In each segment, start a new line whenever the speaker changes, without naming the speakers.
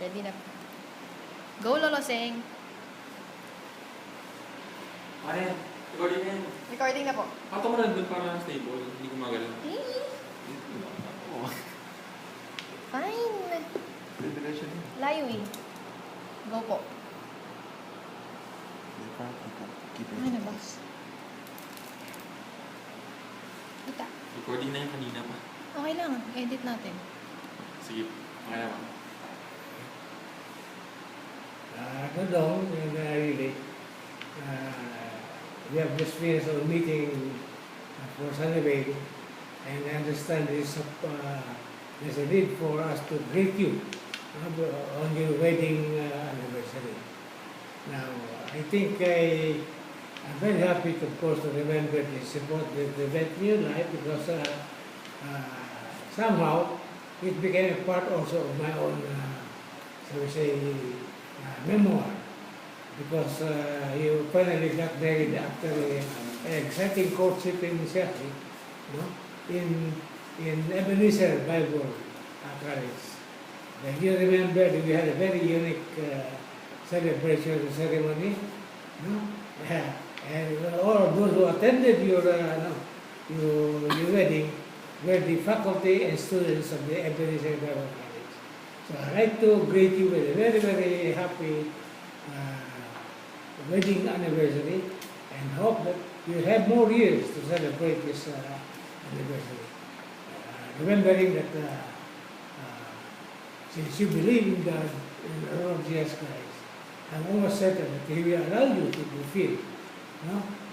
Ready na. Go, Lolo Seng.
Ano yan? Recording na yan.
Recording na po.
Pato mo na doon para stable. Hindi ko magalaw. Oo.
Fine.
Diretso na.
Layo eh. Go po. Ano ba? Kita.
Recording na yung kanina pa.
Okay lang. Edit natin.
Sige. Okay naman.
No, really. We have just finished our meeting for Sunnyvale, and I understand there's a need for us to greet you on your wedding anniversary. Now, I think I'm very happy, of course, to remember to support the event New Life because somehow it became a part also of my own, shall we say, memoir. Because you finally got married after an exciting courtship in Seattle, in Ebenezer Bible College. Then you remember that we had a very unique celebration ceremony, and all of those who attended your wedding were the faculty and students of the Ebenezer Bible College. So I'd like to greet you with a very, very happy wedding anniversary and hope that you have more years to celebrate this anniversary. Remembering that since you believe in God, in the Lord Jesus Christ, I'm almost certain that He will allow you to fulfill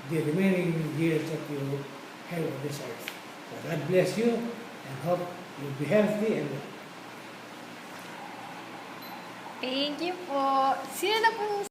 the remaining years that you have on this earth. So God bless you and hope you'll be healthy and
Thank you po. Sino na po